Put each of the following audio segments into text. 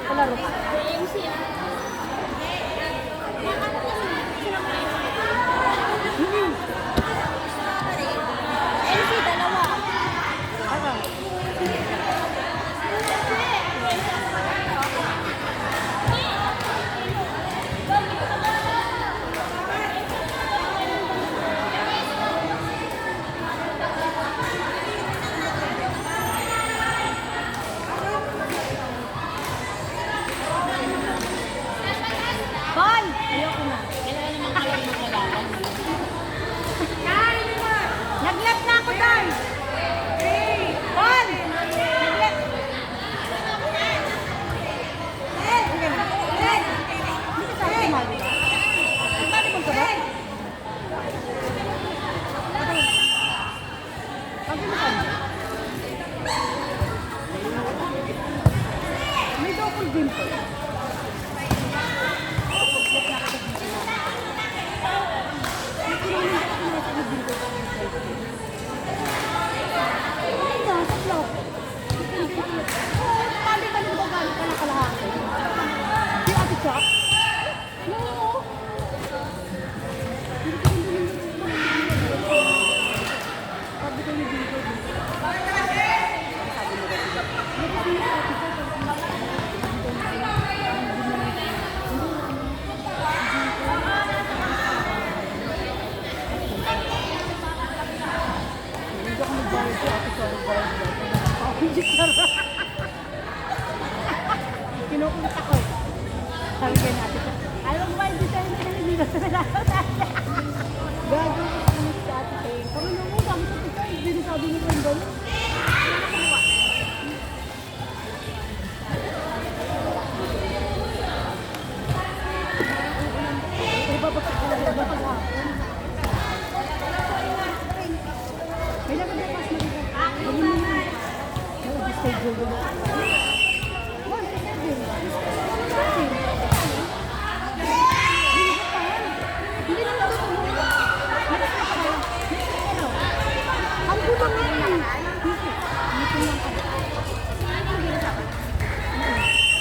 Palaro. Bal! Ayoko na. Nag-left na ako doon! Bal! Nag-left! Hindi ka sa akin, Mali. Mali mo ka ba? Sabi mo ka. May double game ko. Kinukunta ko. Sabi kayo natin siya, alam mo ba hindi tayo dito sa nalaman? Gagawin ko kami sa ate kayo. Kami na mo, kami sa tika, hindi sabi niyo kayong gano'n. Ibabagay ko lang ba pag-hapon? Kailangan na pas na dito. Schedule ko.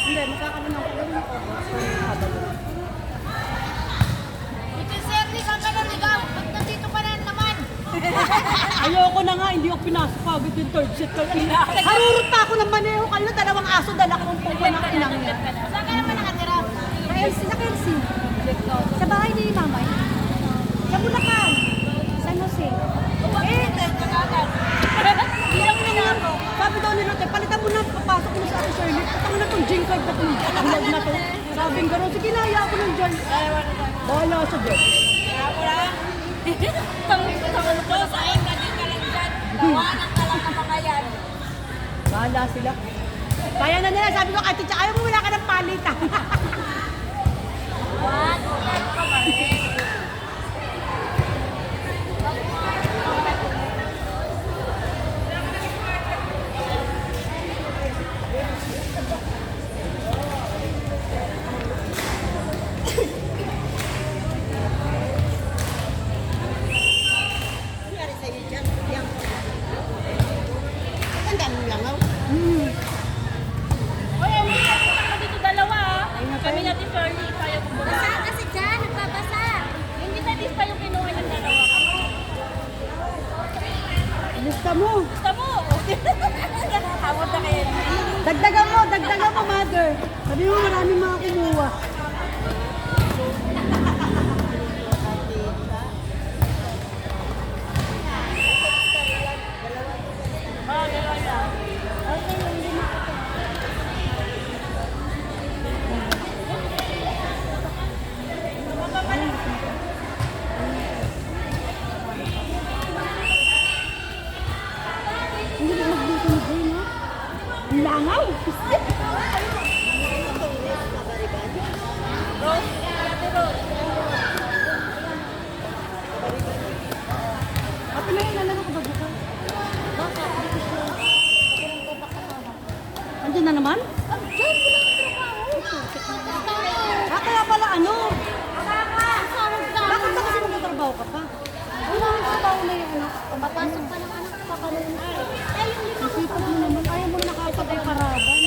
Hindi, makakaroon ako ng Ito sir, di ka na ligaw. Ba't nandito ka na naman? ayoko na nga, hindi ako pinasok pagod yung third set kanina. Harurot pa ako ng maneho kanina, dalawang aso dala ko ng pupo ng inang niya. Saan ka naman nakatira? Sa KLC. Sa bahay ni Mamay. Sa Bulacan. San Jose. Ilang minako? Sabi daw ni Lotte, palitan mo na, papasok mo sa Ate Shirley. Patang na itong gym card na itong vlog na to. Sabi nga rin, sige na, haya ako ng dyan. Bahala sa dyan. Kaya mo lang. Tangulo ko sa akin, ganyan ka lang dyan. Tawanan ka lang ng mga yan. Bahala sila. Kaya na nila, sabi ko, Ate Cha, ayaw mo wala ka ng palitan. What? Ulan ka ba rin? Uy, ang mga dito dalawa ah. Kami natin Shirley, tayo kumbaga. Basa kasi dyan, nagbabasa. Hindi na lista yung kinuha ng dalawa. Lista mo. Gusto mo? Nakakawad na kayo. Dagdagan mo, mother. Sabi mo, maraming mga kumuha. Oh, dalawa lang. Okay, hindi na ako. Hindi mo magdito ni Jay, no? Ang langaw! Rose, Ate Rose. Ate na yun, alam ko ba bukas? Andiyan na naman? Kaya pala ano? Bakit ba kasi magtatrabaho ka pa? Wala ang trabaho na yung anak ko. Papasok pa ng anak ko, paparoon. Ay, yung lima ko Isipag mo naman, ayaw mo nakapag-ay karaban.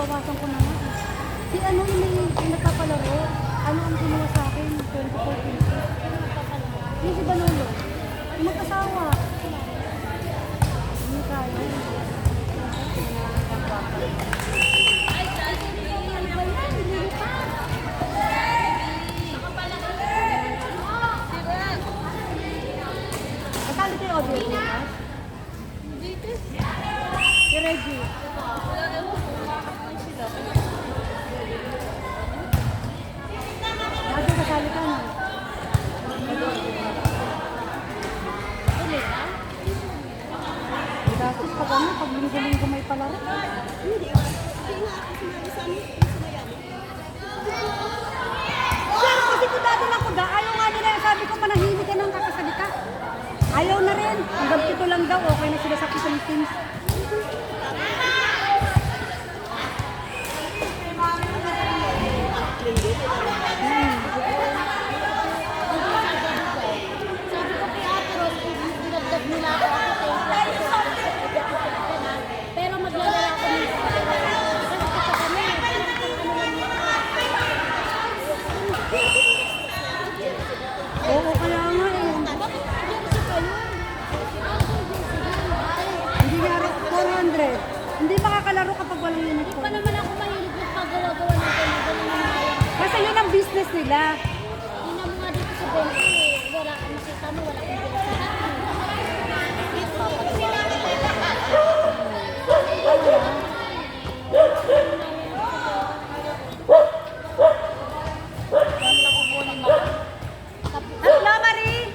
babawasan ko na nga. Si ano yung may nagpapalaro, ano ang ginawa sa akin, 24 pesos. Yung si Banolo, yung mag-asawa. Hindi kaya. Kasali kayo audio bukas? Si Reggie. Bago kasali ka na. Gastos pa kami pag linggo-linggo may palaro. Sir, kasi ko dati lang ko da. Ayaw nga nila. Sabi ko manahimik ka ng kakasalita. Ayaw na rin. Hanggang pito lang daw. Okay na sila sa pitong teams. Sabi ko kay Ate Ros, dinagdag nila ako pero maglalala ako ng Oo, kaya nga eh. Hindi nga rin 400. Hindi makakalaro kapag walang Pa uniform. naman ako mahilig magpagawa-gawa ng ganun. Kasi yun ang business nila. Yun ang mga dito sa Bento eh. Wala kang makita mo, wala kang Hello, Marie!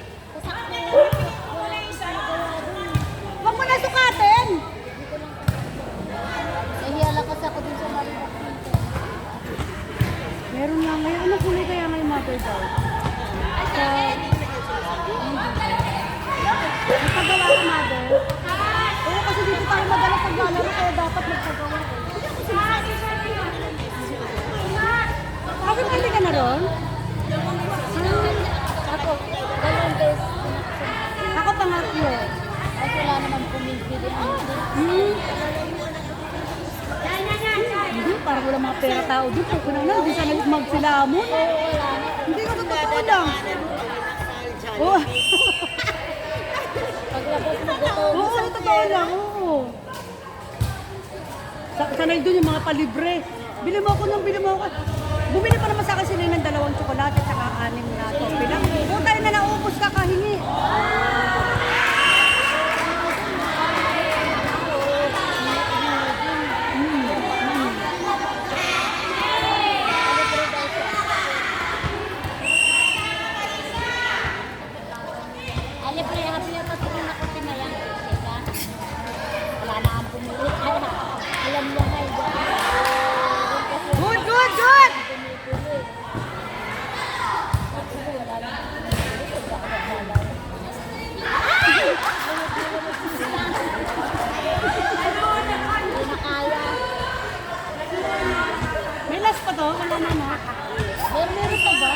Huwag mo na sukatin! nahiya lang kasi ako din sa Marina. Meron nga ngayon. Anong kulay kaya ngayon mother daw? Nagpagawa ka mother? Oo, kasi dito tayo madalas naglalaro kaya dapat magpagawa. Bakit hindi ka na ron? Ako, dalawang beses. Ako pangatlo. Ay, wala naman pumibili. Hmm? Hindi, parang wala mga pera tao dito. Kung na, hindi sana magsilamon. Hindi ko totoo lang. Oo, Paglabas mo dito, oo, totoo lang. Oo. Sanay doon yung mga palibre. Bili mo ako nung bili mo ako. Bumili pa naman sa akin sila ng 2 tsokolate at saka 6 na topi lang. Kung tayo na naubos ka kahingi. alam pre, happy na patuloy na ko pinayang. Teka, wala na ang pumili. Alam niya nga, Good, good, good! hindi na kaya. May last pa to? Wala na na. Meron pa ba?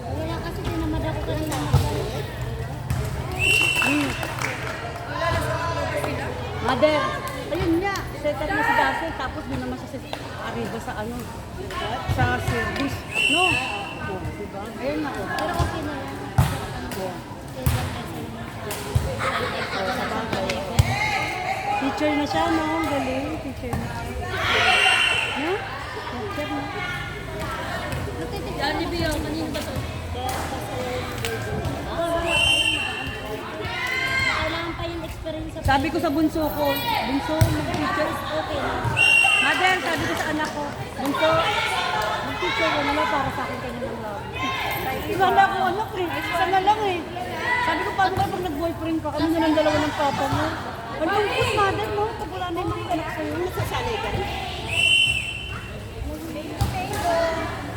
Wala kasi tinamad ako kanina. Mother, ayun nga, settle na si Darcy, tapos doon naman siya sa Arriba sa ano, sa service. No? Oh, diba? Ayun na, oh. Pero okay na yan. Yeah. Sabagay. Teacher na siya, no? Ang galing, teacher na siya. No? Teacher na. Yan, Bibi, kanina ba to? Kailangan pa yung experience sa Sabi ko sa bunso ko, bunso, mag-teacher. okay na. Mother, sabi ko sa anak ko, bunso, mag-teacher ko naman para sa akin kanya ng love. Iba na ako anak eh, isa na lang eh. Sabi ko, paano ba pag nag-boyfriend ka, kami na ng dalawa ng papa mo? Ano yung push, mother, no? Pag wala na yung mga anak sa'yo. Nasasanay ka rin.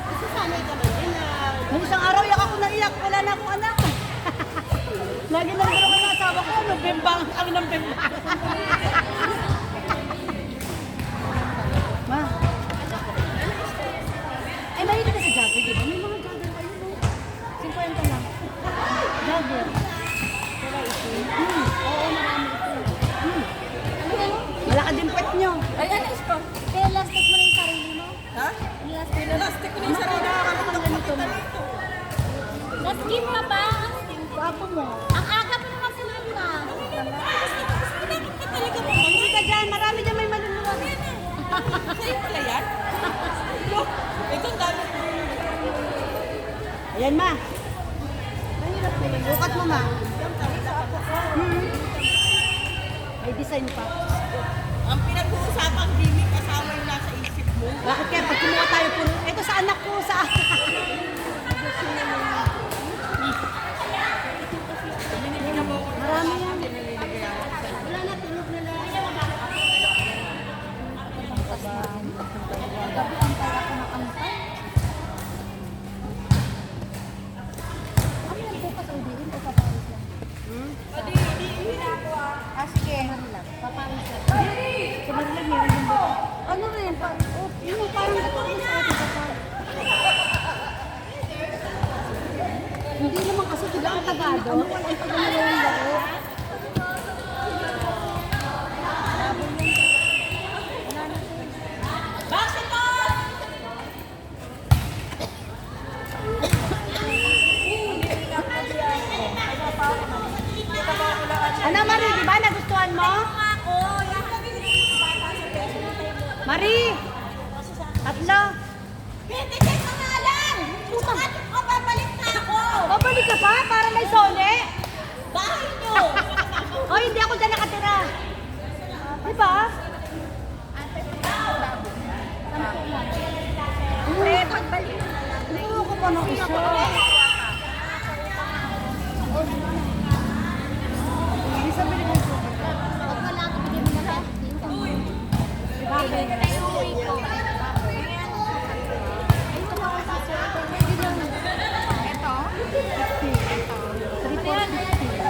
Masasanay ka man din na Nung isang araw, iyak ako na iyak, wala na akong anak. Lagi na rin ako ng asawa ko, ano, bimbang, ang ng bimbang. Ma. Eh, mahilig ka sa jogger, di ba? May mga jogger pa yun, no? 50 lang. Jogger. Wala ito. Oo, marami ito. Wala ka din puwet nyo. Ay, ano ito? kaya last week mo na yung sarili mo. Ha? Last week. Pinalastik ko na yung sarili. Ganito na. Last week pa ba? Papo mo. Ang aga pa naman sila. Pinakit ka talaga mo. Hindi ka dyan, marami dyan may maluluwag. Sa'yo pala yan? Look, ito ang dami. Ayan, ma. Bukat mo, ma. May design pa. Ang pinag-uusapang gimmick kasama yung nasa isip mo. Bakit kaya pag kumuha tayo puro, ito sa anak ko, sa marami yan. Wala na, tulog na lang. Gabi ang pala ko nakantay. Ano yung bukas uliin o paparis lang? Sige. Paparis lang. Kumarilag niya yung bumbo. Ano rin? Yung parang katulad sa ating kapal. Hindi naman kasi diba ang tagado? Ano ang tagado yung laro? Ano, Marie? Di ba nagustuhan mo? Marie! Tatlo! Babalik ka pa? Para may sole? Bahay nyo! O, hindi ako dyan nakatira. Di ba? Gusto ko pa ng isa. Hindi sabi rin yung sugar. Pag wala ako, bigyan mo na 50. Bakit? Uwi ko. Ito na ako sa sugar. Ito? 350.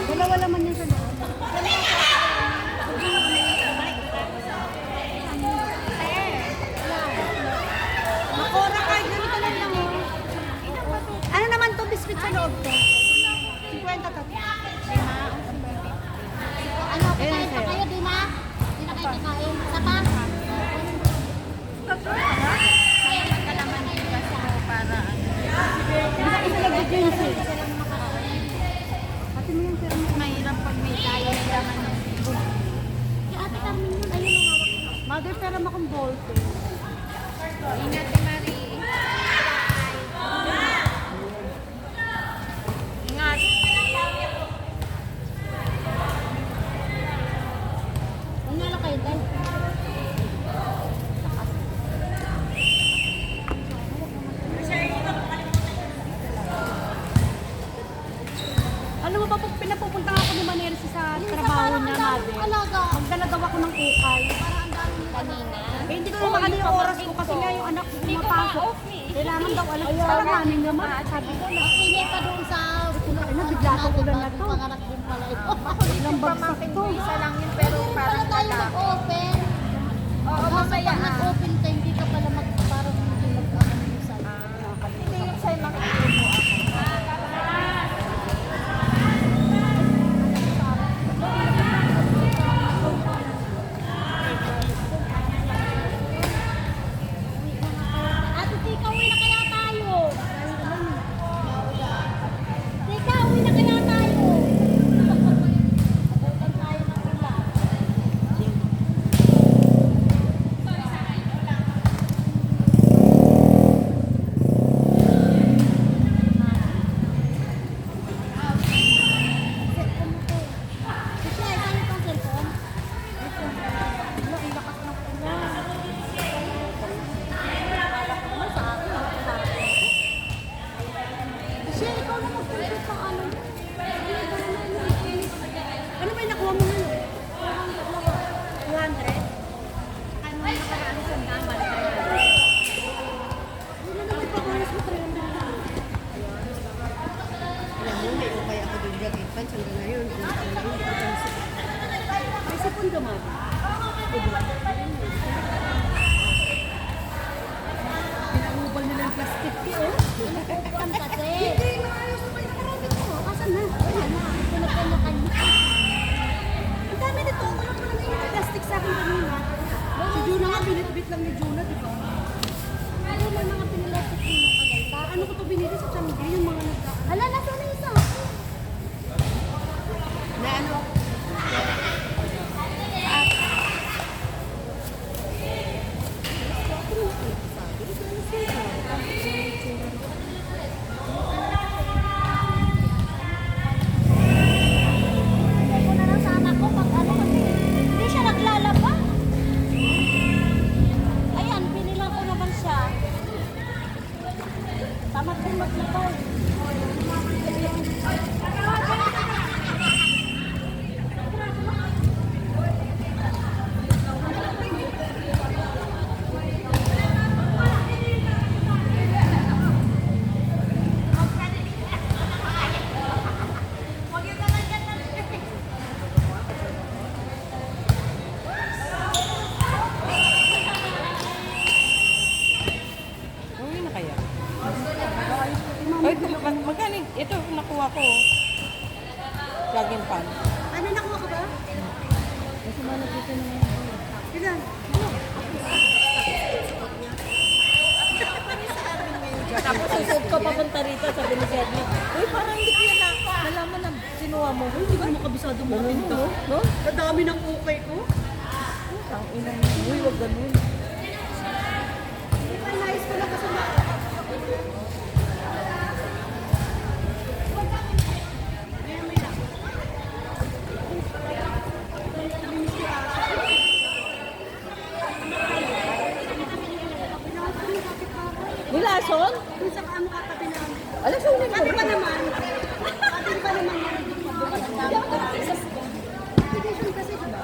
Dalawa naman yun sa loob. Makora kahit ganito lang lang oh. Ano naman to biscuit sa loob to? 50 to. Ano, kakain pa kayo, di ma? Di na kayo kakain. Isa pa? Kaya nagkalaman na yung gas ako para Bisa kasi nag-jeans eh. Ate mo yung pero mo. mahirap pag may kaya na laman ng Kaya ate Carmen yun, ayun ang hawak ko. Mother, pero makong bolt eh. Ingat si Marie. Ingat. Ano lang kayo, Tay? Alam mo ba, pag pinapupunta ako ni Manersi sa trabaho niya, Mother, Alaga. magdala daw ako ng ukay. Parang ang dami kanina. Eh, hindi ko naman yung oras ko kasi nga yung anak ko pumapasok. Kailangan daw alam ko sa maning naman. Sabi ko na, Init pa doon sa ano, bigla ko ulan na to. pangarap din pala ito. Ilang bagsak to. Isa lang yun, pero Pala tayo nag-open. Oo, Kaso pag nag-open ka, hindi ka pala parang hindi nakaraan sa daan, balik tayo. Wala naman ipakalas mo 300. Alam mo, may okay ako doon dyan. Pants hanggang ngayon. May sipon ka, ma'am. Pinangubal nila yung plastic ko, oh. Ang kasi. Hindi, maayos na kayo nakarami ko. Asan na? Ayan na, pinagkanakan niya. Ang dami nito. Wala pa naman yung plastic sa akin kanina. Si Juna nga, binitbit lang ni Juna, di ba? Ano may mga pinilasok mo ng kaganda? Ano ko to binili sa Changi? Yung mga nagdaan. Hala, nasa na isa? Na ano? Hindi ko na lang sa anak ko pag ano kasi hindi siya naglalaba. Ayan, pinilang ko naman siya. Tamad din maglaba. Uwi na kaya? Ay, magkano? Ito, nakuha ko. Plug-in pan. Ano, nakuha ka ba? Kasi malapit na Ilan? Tapos susod ko papunta rito, sabi ni Sedna, uy, parang hindi ko yan nalaman na sinuha mo. Uy, hindi ko naman kabisado mo pinto. No? Kadami ng ukay ko. Ang ina niya. Uy, wag ganun. Hindi pa nais ko lang kasi Nilason? Kung sa ano katabi namin. Alam sa ulit Sabi pa naman, sabi pa naman yan. Application kasi, diba?